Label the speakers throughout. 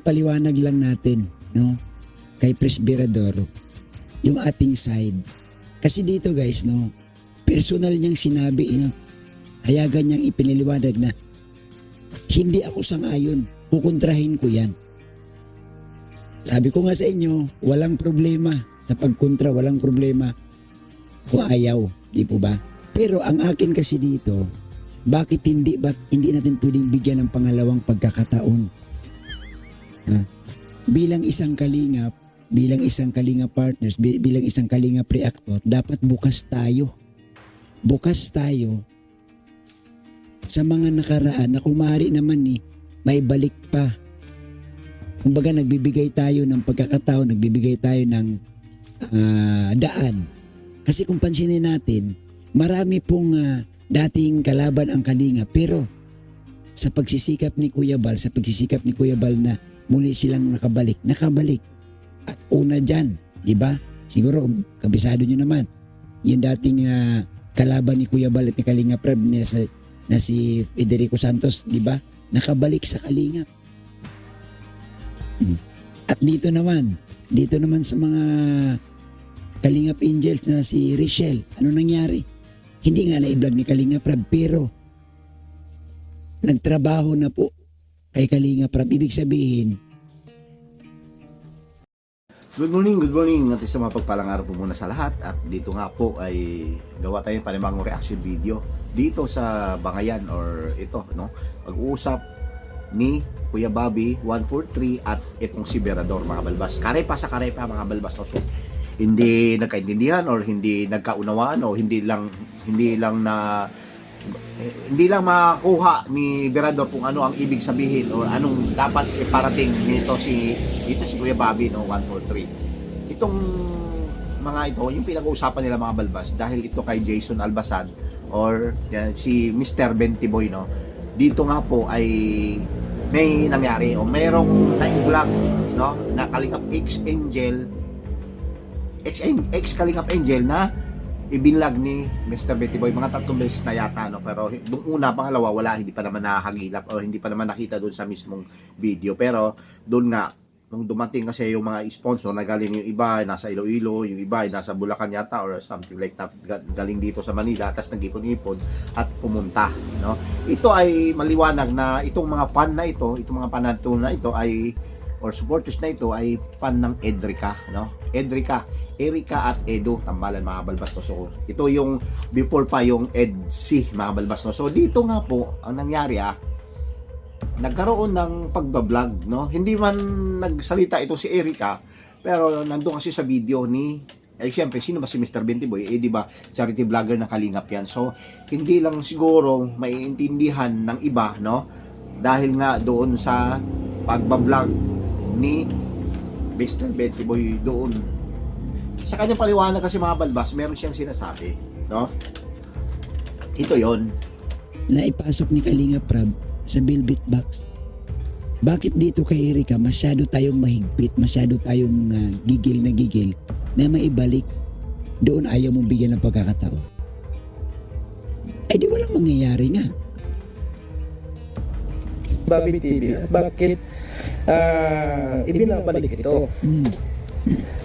Speaker 1: ipaliwanag lang natin, no, kay Presbyrador yung ating side. Kasi dito guys, no, personal niyang sinabi, no, hayagan niyang ipiniliwanag na hindi ako sangayon, kukontrahin ko yan. Sabi ko nga sa inyo, walang problema sa pagkontra, walang problema kung ayaw, di po ba? Pero ang akin kasi dito, bakit hindi natin pwedeng bigyan ng pangalawang pagkakataon? Bilang isang kalingap, bilang isang kalingap partners, bilang isang kalingap reactor, dapat bukas tayo. Bukas tayo sa mga nakaraan na kung maaari naman may balik pa. Kumbaga nagbibigay tayo ng pagkakataon, nagbibigay tayo ng daan. Kasi kung pansinin natin, marami pong dating kalaban ang Kalinga, pero sa pagsisikap ni Kuya Bal, na muli silang nakabalik. At una dyan, di ba? Siguro kabisado nyo naman, yung dating kalaban ni Kuya Bal at ni Kalinga Prab na si Federico Santos, di ba? Nakabalik sa Kalingap. At dito naman sa mga Kalingap Angels na si Richelle, ano nangyari? Hindi nga na-i-vlog ni Kalingap Prab, pero nagtrabaho na po kay Kalingap Prab. Ibig sabihin,
Speaker 2: Good morning at isang mapagpalang araw po muna sa lahat. At dito nga po ay gawa tayong panibagong reaction video dito sa Bangayan or ito, no? Pag-uusap ni Kuya Bobby 143 at itong si Berador, mga balbas. Karepa sa karepa, mga balbas. So, hindi nagkaintindihan or hindi nagkaunawaan o hindi lang makakuha ni Berador kung ano ang ibig sabihin o anong dapat iparating nito si Kuya Bobby, no, 143. Itong mga ito, yung pinag-uusapan nila, mga balbas, dahil ito kay Jason Albasan or si Mr. Bentiboy, no. Dito nga po ay may nangyari o mayroong na-vlog, no, na Kalingap ex-Kalingap Angel na ibinlag ni Mr. Betty Boy mga 3 beses na yata, no? Pero doon una, pangalawa, wala, hindi pa naman nakakagilap o hindi pa naman nakita doon sa mismong video. Pero doon nga, nung dumating kasi yung mga sponsor na galing, yung iba nasa Iloilo, yung iba nasa Bulacan yata or something like that, galing dito sa Manila, tapos nag-ipon-ipon at pumunta, no? Ito ay maliwanag na itong mga fan na ito, itong mga panato na ito ay or supporters na ito ay fan ng Edrica, no? Erika at Edo, tambalan, mga balbas, no? So ito yung before pa yung EDC, mga balbas, no? So dito nga po ang nangyari, nagkaroon ng pagbablog, no? Hindi man nagsalita ito si Erika, pero nandun kasi sa video ni siyempre, sino ba si Mr. Bentiboy? Di ba, charity vlogger na Kalingap yan. So hindi lang siguro maiintindihan ng iba, no? Dahil nga doon sa pagbablog ni Mr. Bentiboy doon. Sa kanyang paliwanag kasi, mga balbas, meron siyang sinasabi, no? Ito yon
Speaker 1: na ipasok ni Kalinga Prab sa Velvet Box. Bakit dito kay Erika masyado tayong mahigpit, masyado tayong gigil na maibalik? Doon ayaw mong bigyan ng pagkakataon. Ay di walang mangyayari nga.
Speaker 3: Bobby TV, bakit ibinabalik ito?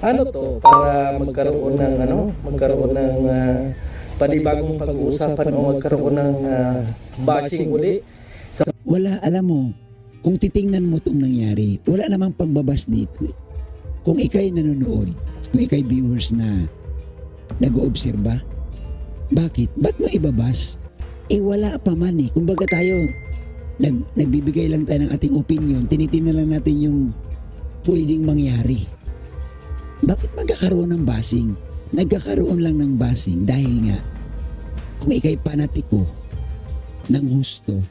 Speaker 3: Ano to, para magkaroon ng panibagong pag-uusapan o magkaroon ng bashing uli?
Speaker 1: Wala, alam mo, kung titingnan mo itong nangyari, wala namang pagbabas dito. Kung ikay nanonood, kung ikay viewers na nag-oobserba, bakit? Ba't mo ibabas? Wala pa man eh. Kumbaga tayo, nagbibigay lang tayo ng ating opinion, tinitingnan lang natin yung pwedeng mangyari. Bakit magkakaroon ng basing? Nagkakaroon lang ng basing dahil nga kung ikay panatiko ng husto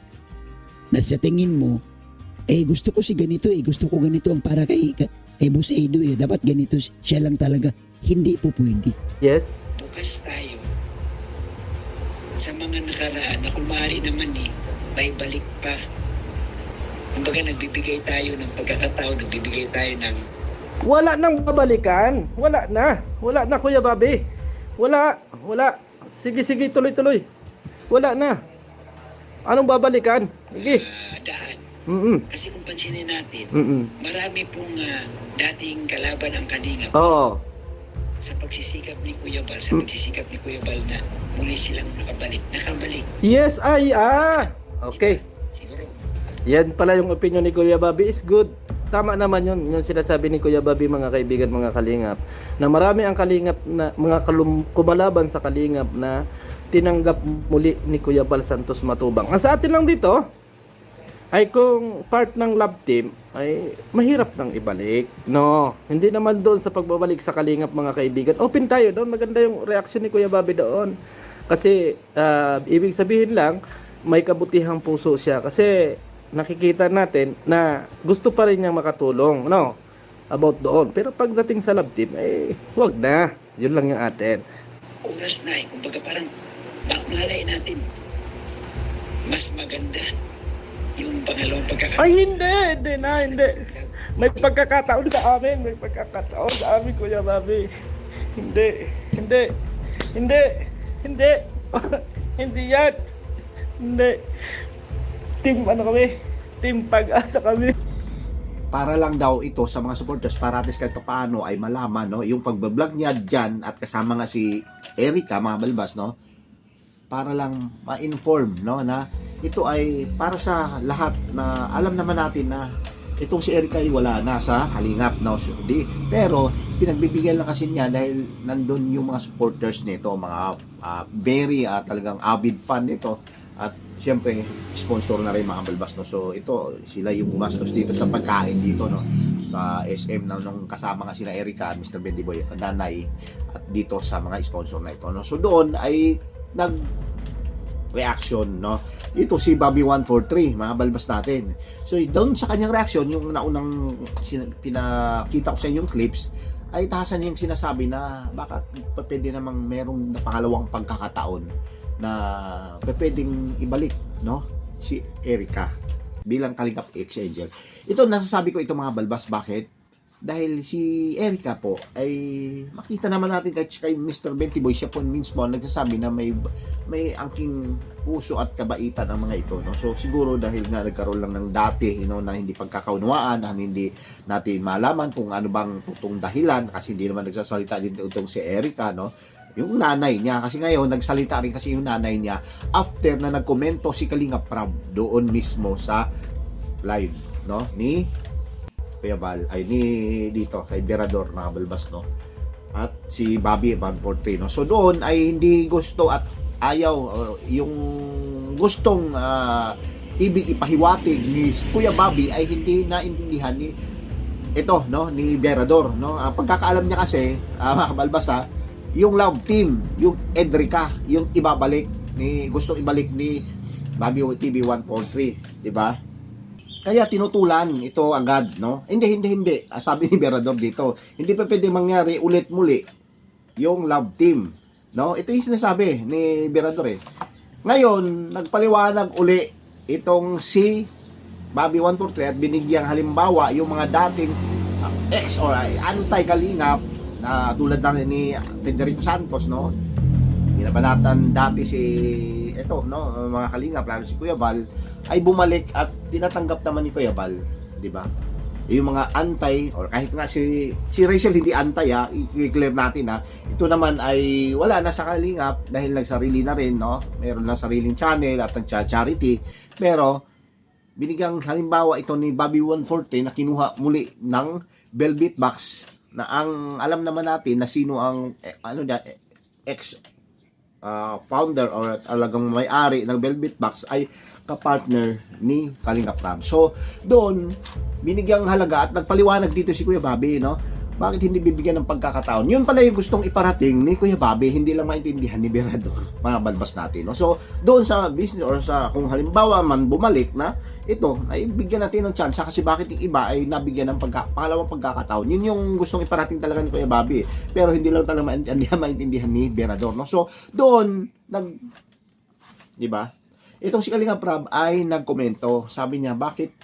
Speaker 1: na sa tingin mo, gusto ko si ganito, gusto ko ganito ang para kay Boss Edo, dapat ganito siya lang talaga. Hindi po pwede.
Speaker 3: Yes?
Speaker 1: Bukas tayo sa mga nakaraan na kung maaari naman may balik pa. Kumbaga nagbibigay tayo ng pagkakataon, nagbibigay tayo ng
Speaker 3: Wala nang babalikan. Wala na, Kuya Bobby. Wala. Sige, tuloy. Wala na. Anong babalikan? Sige.
Speaker 1: daan.
Speaker 3: Mm-mm.
Speaker 1: Kasi kung pansinin natin,
Speaker 3: Mm-mm.
Speaker 1: marami pong dating kalaban ang Kalingap
Speaker 3: Oo.
Speaker 1: sa pagsisikap ni Kuya Bal, sa pagsisikap ni Kuya Bal na muli silang nakabalik.
Speaker 3: Yes, okay.
Speaker 1: Siguro,
Speaker 3: Yan pala yung opinion ni Kuya Bobby is good. Tama naman yun, yung sinasabi ni Kuya Bobby, mga kaibigan, mga kalingap, na marami ang kalingap na mga kumalaban sa kalingap na tinanggap muli ni Kuya Bal Santos Matubang. Ang sa atin lang dito ay kung part ng love team ay mahirap nang ibalik. No, hindi naman doon sa pagbabalik sa kalingap, mga kaibigan. Open tayo doon, maganda yung reaction ni Kuya Bobby doon. Kasi ibig sabihin lang may kabutihang puso siya kasi nakikita natin na gusto pa rin niyang makatulong, no, about doon. Pero pagdating sa love team, wag na. Yun lang yung atin.
Speaker 1: oras na kumbaga parang malay natin, mas maganda yung pangalawang pagkakataon.
Speaker 3: Ay, hindi. May pagkakataon sa amin, Kuya Bobby. Hindi. Hindi yan. Hindi. Team kami? Team Pag-asa kami.
Speaker 2: Para lang daw ito sa mga supporters, para at least kahit paano ay malaman, no, yung pagbablog niya dyan at kasama nga si Erica, mga balbas, no, para lang ma-inform, no, na ito ay para sa lahat na alam naman natin na itong si Erica ay wala na sa Kalingap, no, so, pero pinagbibigyan lang kasi niya dahil nandun yung mga supporters nito, mga very talagang avid fan nito, at siyempre sponsor na rin, mga balbas, no. So ito sila yung gumastos dito sa pagkain dito, no, sa SM na nung kasama nga sila Erica, Mr. Betty Boy, Nanay, at dito sa mga sponsor na ito, no. So doon ay nag reaction, no, ito si Bobby 143, mga balbas natin. So doon sa kanyang reaction, yung naunang pinakita ko sa inyong clips, ay tahasan niya yung sinasabi na baka pwede namang merong pangalawang pagkakataon na pwedeng ibalik, no, si Erica bilang Kalingap Ex-Angel. Ito nasasabi ko ito, mga balbas, bakit? Dahil si Erica po ay makita naman natin kay Mr. Betty Boy, siya po mismo nagsasabi na may angking puso at kabaitan ang mga ito, no. So siguro dahil nga nagkaroon lang ng dati, na hindi pagkakaunawaan, na hindi natin malaman kung ano bang tutong dahilan, kasi hindi naman nagsasalita din itong si Erica, no, yung nanay niya. Kasi ngayon nagsalita rin kasi yung nanay niya after na nagkomento si Kalingap Prab doon mismo sa live, no, ni Kuya Bal, ay ni dito kay Berador, mga balbas, no, at si Bobby 143, no. So doon ay hindi gusto at ayaw, yung gustong ibig ipahiwatig ni Kuya Bobby ay hindi naintindihan ni ito, no, ni Berador, no. Pagkakaalam niya kasi, mga balbas, yung love team, yung Edrica, yung gustong ibalik ni Bobby TV 143, di ba? Kaya tinutulan ito agad, no? Hindi. Sabi ni Berador dito, hindi pa pwede mangyari ulit muli yung love team, no? Ito yung sinasabi ni Berador, Ngayon, nagpaliwanag uli itong si Bobby 143 at binigyang halimbawa yung mga dating ex or anti-Kalingap na tulad lang ni Federico Santos, no. Binabanatan dati si ito, no, mga Kalingap, lalo si Kuya Bal, ay bumalik at tinatanggap naman ni Kuya Bal, di ba? Yung mga anti, or kahit nga si Rachel hindi anti, i-clear natin, ito naman ay wala na sa Kalingap dahil nagsarili na rin, no. Meron na sariling channel at nag-charity, pero binigang halimbawa ito ni Bobby 140 na kinuha muli ng Velvet Box, na ang alam naman natin na sino ang ex founder or talagang may-ari ng Velvet Box ay kapartner ni Kalingap Prab. So doon binigyang halaga at nagpaliwanag dito si Kuya Bobby, no, bakit hindi bibigyan ng pagkakataon. Yun pala yung gustong iparating ni Kuya Bobby, hindi lang maintindihan ni Berador, mga balbas natin, no. So doon sa business or sa kung halimbawa man bumalik na ito, ay bigyan natin ng chance, kasi bakit yung iba ay nabigyan ng pangalawang pagkakataon. Yun yung gustong iparating talaga ni Kuya Bobby, pero hindi lang talaga maintindihan ni Berador, no. So doon di ba, itong si Kalingap Prab ay nagkomento, sabi niya bakit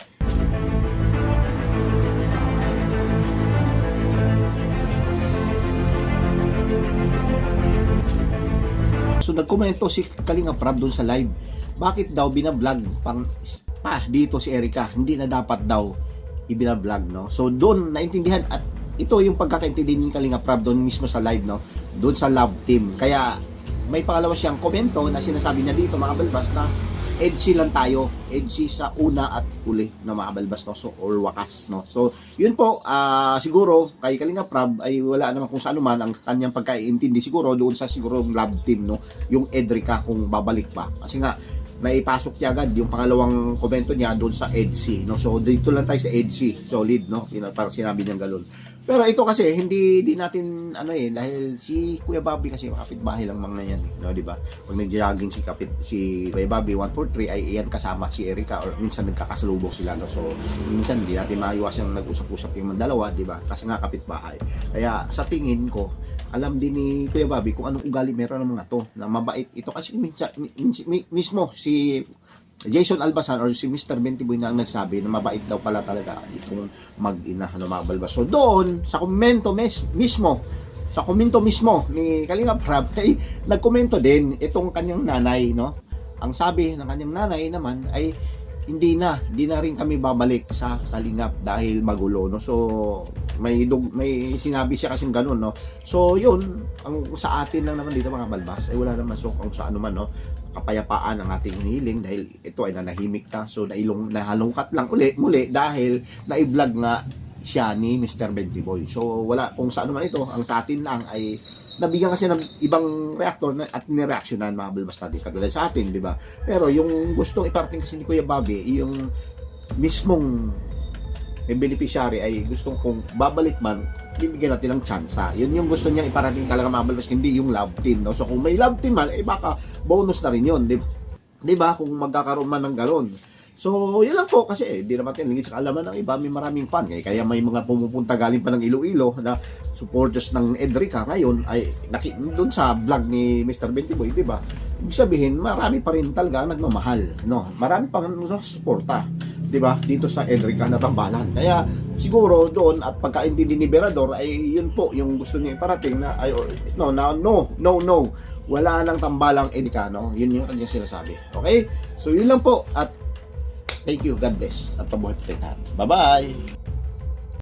Speaker 2: nagkomento si Kalingap Prab doon sa live, bakit daw binablog pa dito si Erica, hindi na dapat daw ibinablog, no? So doon naintindihan, at ito yung pagkakaintindi ni Kalinga Prab doon mismo sa live, no? Doon sa love team. Kaya may pangalawa siyang komento na sinasabi niya dito, mga balbas, na EDC lang tayo, EDC sa una at huli na mga balbas, no? So, or wakas, no? So yun po, siguro kay Kalinga Prab ay wala naman kung saan man ang kanyang pagkaiintindi, siguro doon sa siguro love team, no? Yung Edrica kung babalik pa, kasi nga naipasok niya agad yung pangalawang komento niya doon sa EDC, no? So dito lang tayo sa EDC, solid, no? Parang sinabi niya galon. Pero ito kasi hindi natin dahil si Kuya Bobby kasi kapitbahay lang mga yan, no, di ba? Pag nag-jogging si Kuya Bobby 143 ay iyan kasama si Erica, or minsan nagkakasalubong sila, no? So minsan hindi natin maiwasang nag-usap-usap yung dalawa, di ba? Kasi nga kapitbahay. Kaya sa tingin ko, alam din ni Kuya Bobby kung anong ugali meron ng mga to na mabait. Ito kasi minsan mismo si Jason Albasan or si Mr. Bentiboy na ang nagsabi na mabait daw pala talaga itong mag-ina, mga balbas. So doon sa komento mismo ni Kalinga Prab ay nagkomento din itong kanyang nanay, no? Ang sabi ng kanyang nanay naman ay hindi na rin kami babalik sa Kalingap dahil magulo, no? So may sinabi siya kasing ganun, no? So yun, ang sa atin lang naman dito mga balbas ay wala naman, so kung sa ano man, no, kapayapaan ang ating hinihiling dahil ito ay nanahimik na, so nahalungkat lang muli dahil na-vlog nga siya ni Mr. Bentiboy. So wala kung sa ano man ito, ang sa atin lang ay nabigyan kasi ng ibang reactor na, at nireaksyonan mga balbas natin katulad sa atin, di ba? Pero yung gustong iparating kasi ni Kuya Bobby, yung mismong beneficiary ay gustong kung babalik man, bibigyan natin ng tsansa. Yun yung gusto niya iparating talaga mga balbas, hindi yung love team, no? So kung may love team man, baka bonus na rin yun, di ba? Kung magkakaroon man ng gano'n. So, yun lang po kasi hindi naman lingid sa kaalaman ng iba, may maraming fan. Kaya may mga pumupunta galing pa ng Iloilo na supporters ng Edrica ngayon ay doon sa vlog ni Mr. Bentiboy, di ba? Ibig sabihin, marami pa rin talaga nagmamahal, no? Marami pa rin suporta, di ba? Dito sa Edrica na tambalan. Kaya siguro doon at pagkaintindi ni Berador ay yun po yung gusto niya iparating na ay no. Wala nang tambalang Edrica, no? Yun yung kanyang sinasabi. Okay? So, yun lang po at thank you, God bless, at pabuhay po tayo lahat. Bye-bye!